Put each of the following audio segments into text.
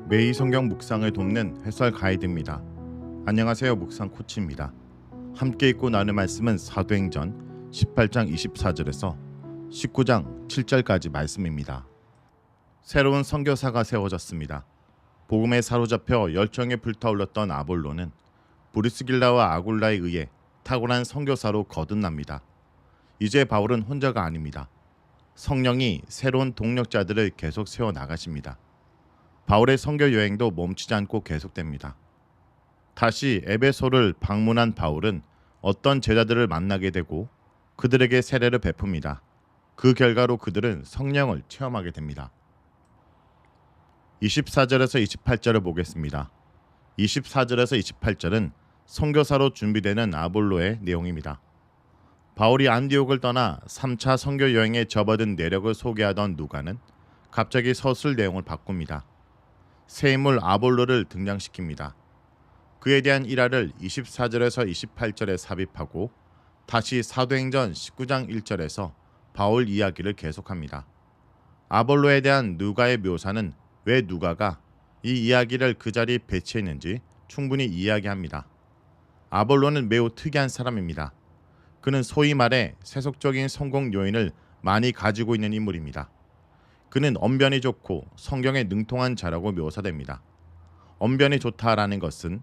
매일 성경 묵상을 돕는 해설 가이드입니다. 안녕하세요. 묵상 코치입니다. 함께 읽고 나눌 말씀은 사도행전 18장 24절에서 19장 7절까지 말씀입니다. 새로운 선교사가 세워졌습니다. 복음에 사로잡혀 열정에 불타올랐던 아볼로는 브리스길라와 아굴라에 의해 탁월한 선교사로 거듭납니다. 이제 바울은 혼자가 아닙니다. 성령이 새로운 동력자들을 계속 세워나가십니다. 바울의 선교 여행도 멈추지 않고 계속됩니다. 다시 에베소를 방문한 바울은 어떤 제자들을 만나게 되고 그들에게 세례를 베풉니다. 그 결과로 그들은 성령을 체험하게 됩니다. 24절에서 28절을 보겠습니다. 24절에서 28절은 선교사로 준비되는 아볼로의 내용입니다. 바울이 안디옥을 떠나 3차 선교 여행에 접어든 내력을 소개하던 누가는 갑자기 서술 내용을 바꿉니다. 새 인물 아볼로를 등장시킵니다. 그에 대한 일화를 24절에서 28절에 삽입하고 다시 사도행전 19장 1절에서 바울 이야기를 계속합니다. 아볼로에 대한 누가의 묘사는 왜 누가가 이 이야기를 그 자리에 배치했는지 충분히 이야기합니다. 아볼로는 매우 특이한 사람입니다. 그는 소위 말해 세속적인 성공 요인을 많이 가지고 있는 인물입니다. 그는 언변이 좋고 성경에 능통한 자라고 묘사됩니다. 언변이 좋다라는 것은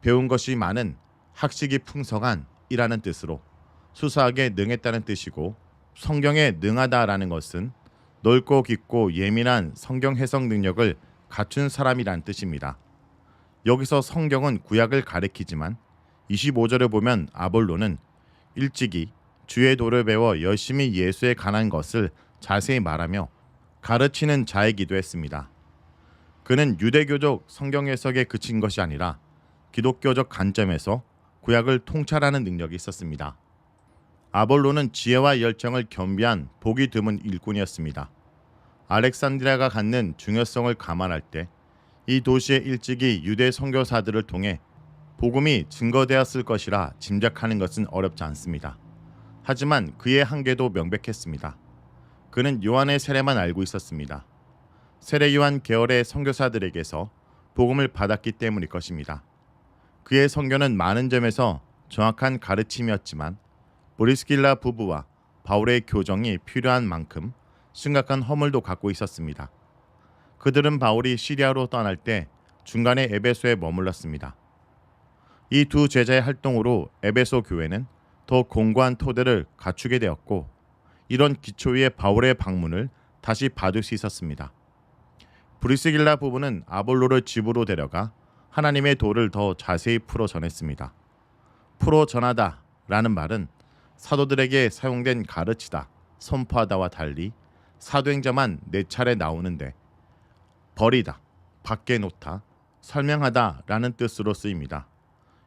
배운 것이 많은, 학식이 풍성한이라는 뜻으로 수사하게 능했다는 뜻이고, 성경에 능하다라는 것은 넓고 깊고 예민한 성경 해석 능력을 갖춘 사람이란 뜻입니다. 여기서 성경은 구약을 가리키지만 25절을 보면 아볼로는 일찍이 주의 도를 배워 열심히 예수에 관한 것을 자세히 말하며 가르치는 자이기도 했습니다. 그는 유대교적 성경 해석에 그친 것이 아니라 기독교적 관점에서 구약을 통찰하는 능력이 있었습니다. 아볼로는 지혜와 열정을 겸비한 보기 드문 일꾼이었습니다. 알렉산드리아가 갖는 중요성을 감안할 때 이 도시에 일찍이 유대 선교사들을 통해 복음이 증거되었을 것이라 짐작하는 것은 어렵지 않습니다. 하지만 그의 한계도 명백했습니다. 그는 요한의 세례만 알고 있었습니다. 세례 요한 계열의 선교사들에게서 복음을 받았기 때문일 것입니다. 그의 선교는 많은 점에서 정확한 가르침이었지만 브리스길라 부부와 바울의 교정이 필요한 만큼 심각한 허물도 갖고 있었습니다. 그들은 바울이 시리아로 떠날 때 중간에 에베소에 머물렀습니다. 이 두 제자의 활동으로 에베소 교회는 더 공고한 토대를 갖추게 되었고, 이런 기초 위에 바울의 방문을 다시 받을 수 있었습니다. 브리스길라 부부는 아볼로를 집으로 데려가 하나님의 도를 더 자세히 풀어 전했습니다. 풀어 전하다 라는 말은 사도들에게 사용된 가르치다, 선포하다와 달리 사도행전만 4차례 나오는데 버리다, 밖에 놓다, 설명하다 라는 뜻으로 쓰입니다.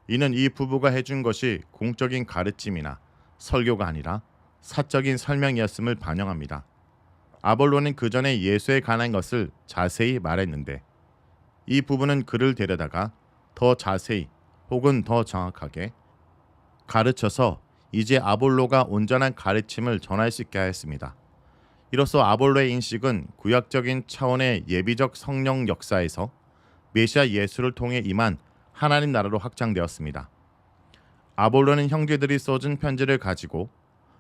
이는 이 부부가 해준 것이 공적인 가르침이나 설교가 아니라 사적인 설명이었음을 반영합니다. 아볼로는 그 전에 예수에 관한 것을 자세히 말했는데 이 부부는 그를 데려다가 더 자세히 혹은 더 정확하게 가르쳐서 이제 아볼로가 온전한 가르침을 전할 수 있게 하였습니다. 이로써 아볼로의 인식은 구약적인 차원의 예비적 성령 역사에서 메시아 예수를 통해 임한 하나님 나라로 확장되었습니다. 아볼로는 형제들이 써준 편지를 가지고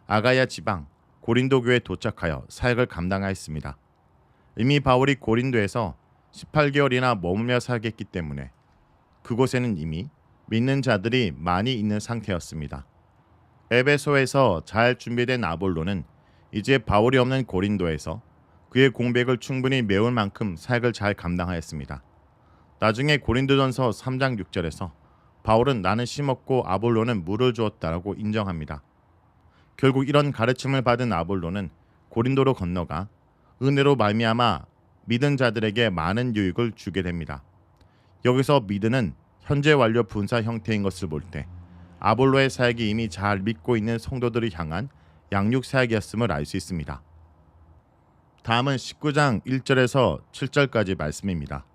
아가야 지방 고린도 교회에 도착하여 사역을 감당하였습니다. 이미 바울이 고린도에서 18개월이나 머물며 살겠기 때문에 그곳에는 이미 믿는 자들이 많이 있는 상태였습니다. 에베소에서 잘 준비된 아볼로는 이제 바울이 없는 고린도에서 그의 공백을 충분히 메울 만큼 사역을 잘 감당하였습니다. 나중에 고린도전서 3장 6절에서 바울은 나는 심었고 아볼로는 물을 주었다라고 인정합니다. 결국 이런 가르침을 받은 아볼로는 고린도로 건너가 은혜로 말미암아 믿은 자들에게 많은 유익을 주게 됩니다. 여기서 믿음은 현재 완료 분사 형태인 것을 볼 때 아볼로의 사역이 이미 잘 믿고 있는 성도들을 향한 양육 사역이었음을 알 수 있습니다. 다음은 19장 1절에서 7절까지 말씀입니다.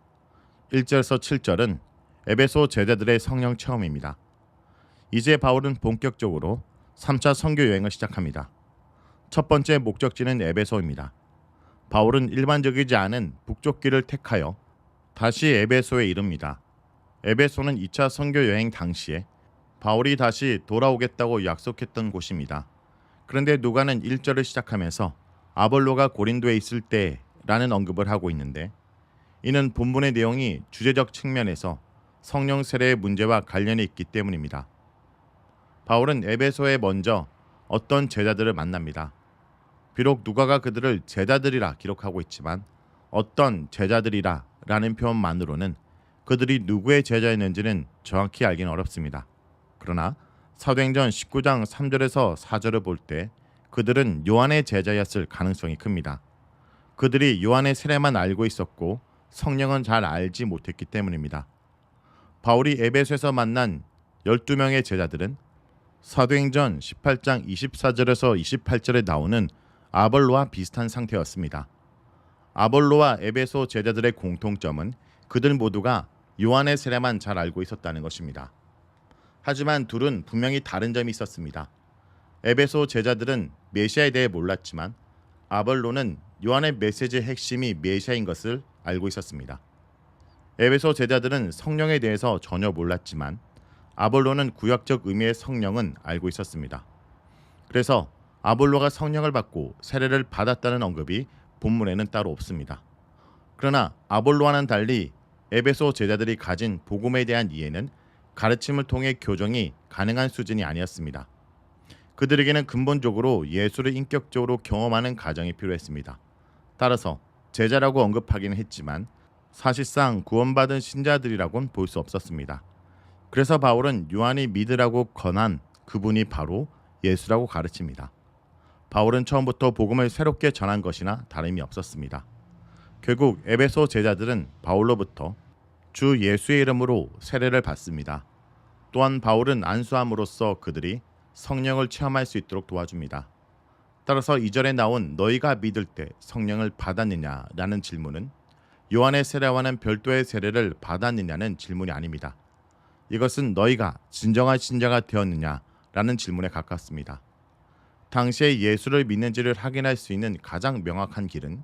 1절에서 7절은 에베소 제자들의 성령 체험입니다. 이제 바울은 본격적으로 3차 선교 여행을 시작합니다. 첫 번째 목적지는 에베소입니다. 바울은 일반적이지 않은 북쪽 길을 택하여 다시 에베소에 이릅니다. 에베소는 2차 선교 여행 당시에 바울이 다시 돌아오겠다고 약속했던 곳입니다. 그런데 누가는 1절을 시작하면서 아볼로가 고린도에 있을 때라는 언급을 하고 있는데, 이는 본문의 내용이 주제적 측면에서 성령 세례의 문제와 관련이 있기 때문입니다. 바울은 에베소에 먼저 어떤 제자들을 만납니다. 비록 누가가 그들을 제자들이라 기록하고 있지만 어떤 제자들이라 라는 표현만으로는 그들이 누구의 제자였는지는 정확히 알기는 어렵습니다. 그러나 사도행전 19장 3절에서 4절을 볼 때 그들은 요한의 제자였을 가능성이 큽니다. 그들이 요한의 세례만 알고 있었고 성령은 잘 알지 못했기 때문입니다. 바울이 에베소에서 만난 12명의 제자들은 사도행전 18장 24절에서 28절에 나오는 아볼로와 비슷한 상태였습니다. 아볼로와 에베소 제자들의 공통점은 그들 모두가 요한의 세례만 잘 알고 있었다는 것입니다. 하지만 둘은 분명히 다른 점이 있었습니다. 에베소 제자들은 메시아에 대해 몰랐지만 아볼로는 요한의 메시지의 핵심이 메시아인 것을 알고 있었습니다. 에베소 제자들은 성령에 대해서 전혀 몰랐지만 아볼로는 구약적 의미의 성령은 알고 있었습니다. 그래서 아볼로가 성령을 받고 세례를 받았다는 언급이 본문에는 따로 없습니다. 그러나 아볼로와는 달리 에베소 제자들이 가진 복음에 대한 이해는 가르침을 통해 교정이 가능한 수준이 아니었습니다. 그들에게는 근본적으로 예수를 인격적으로 경험하는 과정이 필요했습니다. 따라서 제자라고 언급하기는 했지만 사실상 구원받은 신자들이라고는 볼 수 없었습니다. 그래서 바울은 요한이 믿으라고 권한 그분이 바로 예수라고 가르칩니다. 바울은 처음부터 복음을 새롭게 전한 것이나 다름이 없었습니다. 결국 에베소 제자들은 바울로부터 주 예수의 이름으로 세례를 받습니다. 또한 바울은 안수함으로써 그들이 성령을 체험할 수 있도록 도와줍니다. 따라서 2절에 나온 너희가 믿을 때 성령을 받았느냐라는 질문은 요한의 세례와는 별도의 세례를 받았느냐는 질문이 아닙니다. 이것은 너희가 진정한 신자가 되었느냐라는 질문에 가깝습니다. 당시에 예수를 믿는지를 확인할 수 있는 가장 명확한 길은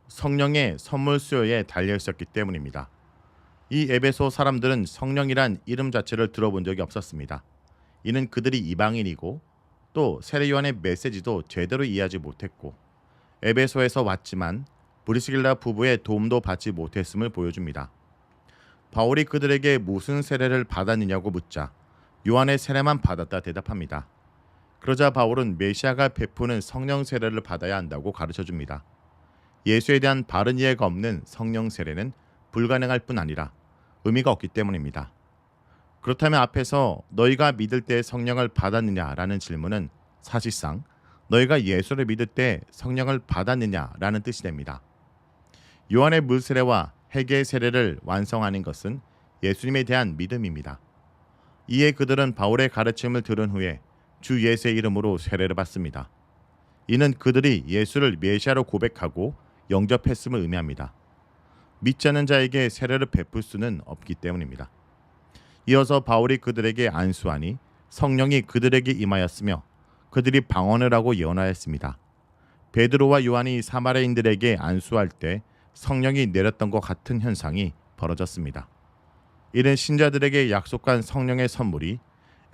성령의 선물 수요에 달려 있었기 때문입니다. 이 에베소 사람들은 성령이란 이름 자체를 들어본 적이 없었습니다. 이는 그들이 이방인이고 또 세례 요한의 메시지도 제대로 이해하지 못했고 에베소에서 왔지만 브리스길라 부부의 도움도 받지 못했음을 보여줍니다. 바울이 그들에게 무슨 세례를 받았느냐고 묻자 요한의 세례만 받았다 대답합니다. 그러자 바울은 메시아가 베푸는 성령 세례를 받아야 한다고 가르쳐줍니다. 예수에 대한 바른 이해가 없는 성령 세례는 불가능할 뿐 아니라 의미가 없기 때문입니다. 그렇다면 앞에서 너희가 믿을 때 성령을 받았느냐라는 질문은 사실상 너희가 예수를 믿을 때 성령을 받았느냐라는 뜻이 됩니다. 요한의 물 세례와 회개의 세례를 완성하는 것은 예수님에 대한 믿음입니다. 이에 그들은 바울의 가르침을 들은 후에 주 예수의 이름으로 세례를 받습니다. 이는 그들이 예수를 메시아로 고백하고 영접했음을 의미합니다. 믿지 않는 자에게 세례를 베풀 수는 없기 때문입니다. 이어서 바울이 그들에게 안수하니 성령이 그들에게 임하였으며 그들이 방언을 하고 예언하였습니다. 베드로와 요한이 사마리아인들에게 안수할 때 성령이 내렸던 것 같은 현상이 벌어졌습니다. 이는 신자들에게 약속한 성령의 선물이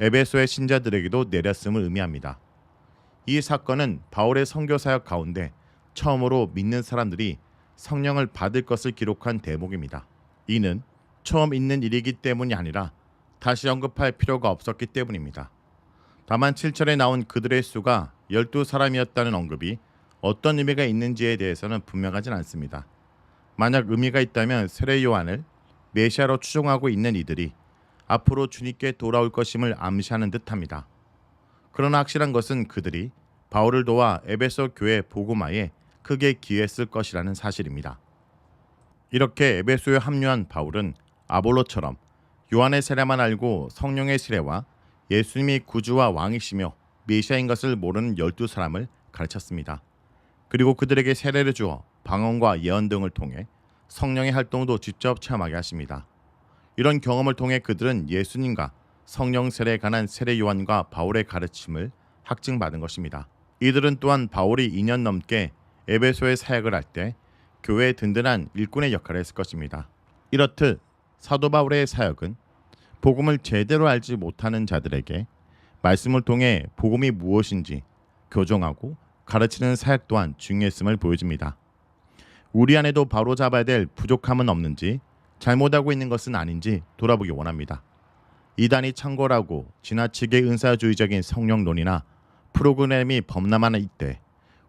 에베소의 신자들에게도 내렸음을 의미합니다. 이 사건은 바울의 선교 사역 가운데 처음으로 믿는 사람들이 성령을 받을 것을 기록한 대목입니다. 이는 처음 있는 일이기 때문이 아니라 다시 언급할 필요가 없었기 때문입니다. 다만 7절에 나온 그들의 수가 12사람이었다는 언급이 어떤 의미가 있는지에 대해서는 분명하진 않습니다. 만약 의미가 있다면 세례 요한을 메시아로 추종하고 있는 이들이 앞으로 주님께 돌아올 것임을 암시하는 듯합니다. 그러나 확실한 것은 그들이 바울을 도와 에베소 교회 복음화에 크게 기여했을 것이라는 사실입니다. 이렇게 에베소에 합류한 바울은 아볼로처럼 요한의 세례만 알고 성령의 세례와 예수님이 구주와 왕이시며 메시아인 것을 모르는 12사람을 가르쳤습니다. 그리고 그들에게 세례를 주어 방언과 예언 등을 통해 성령의 활동도 직접 체험하게 하십니다. 이런 경험을 통해 그들은 예수님과 성령 세례에 관한 세례 요한과 바울의 가르침을 확증받은 것입니다. 이들은 또한 바울이 2년 넘게 에베소에 사역을 할 때 교회의 든든한 일꾼의 역할을 했을 것입니다. 이렇듯 사도 바울의 사역은 복음을 제대로 알지 못하는 자들에게 말씀을 통해 복음이 무엇인지 교정하고 가르치는 사역 또한 중요했음을 보여줍니다. 우리 안에도 바로잡아야 될 부족함은 없는지, 잘못하고 있는 것은 아닌지 돌아보기 원합니다. 이단이 창궐하고 지나치게 은사주의적인 성령론이나 프로그램이 범람하는 이때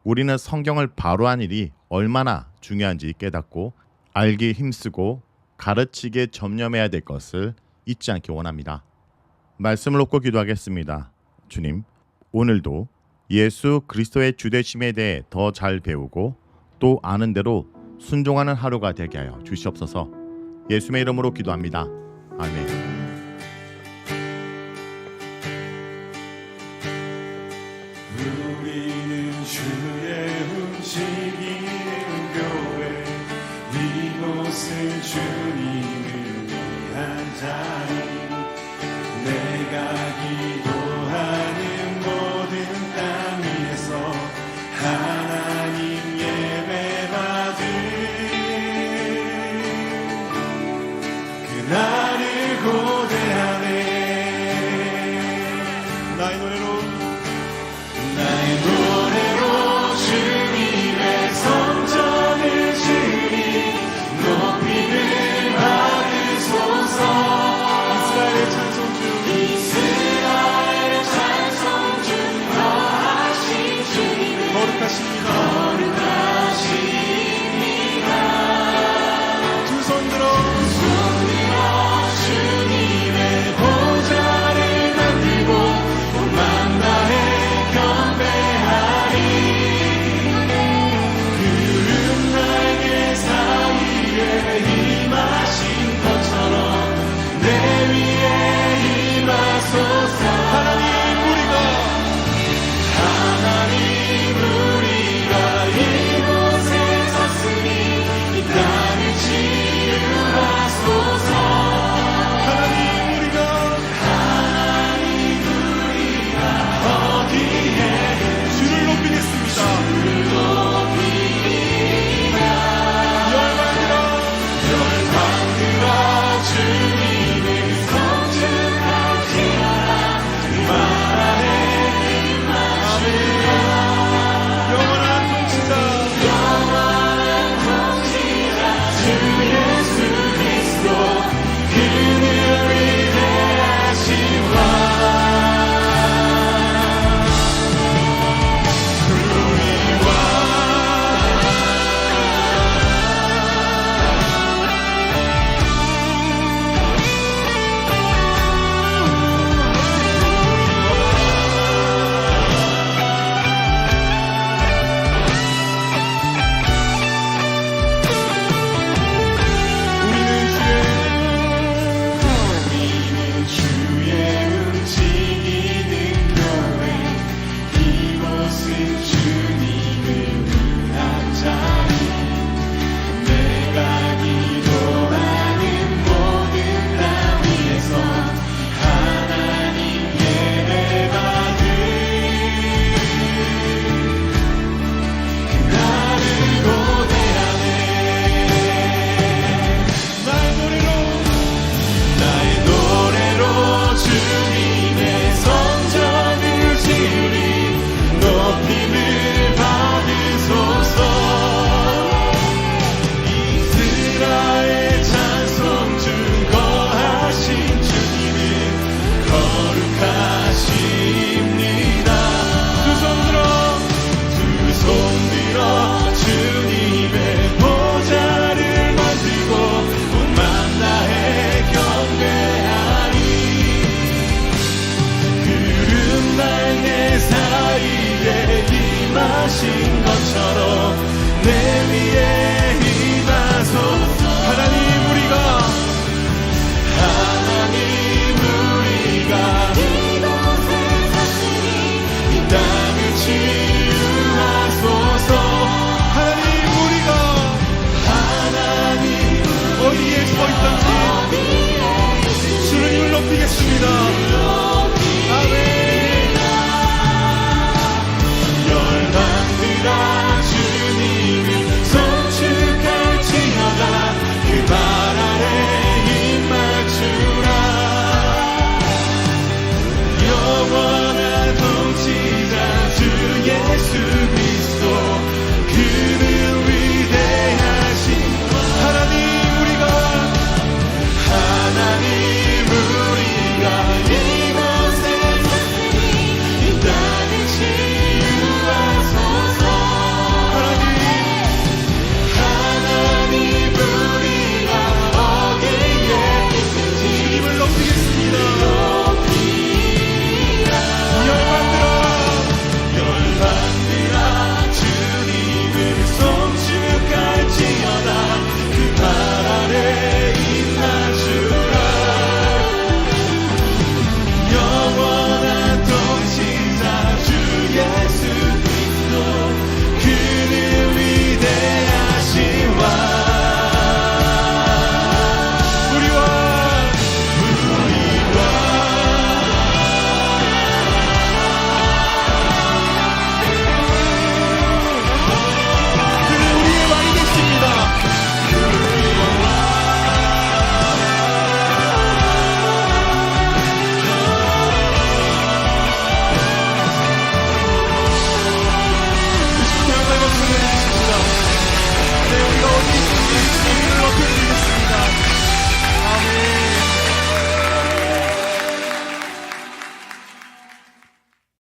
우리는 성경을 바로한 일이 얼마나 중요한지 깨닫고 알기 힘쓰고 가르치기에 전념해야 될 것을 잊지 않기 원합니다. 말씀을 놓고 기도하겠습니다. 주님, 오늘도 예수 그리스도의 주되심에 대해 더 잘 배우고 또 아는 대로 순종하는 하루가 되게 하여 주시옵소서. 예수의 이름으로 기도합니다. 아멘. 우리는 주의 움직이는 교회, 이곳은 주님을 위한 자리. 내가 기도하는 모든 땅 위에서 하나님 예배받을 그날을 고대하네. 나의 노래로 주님의 성전을 주님 높이를 받으소서. 이스라엘의 찬송 중 거하신 주님 거룩하신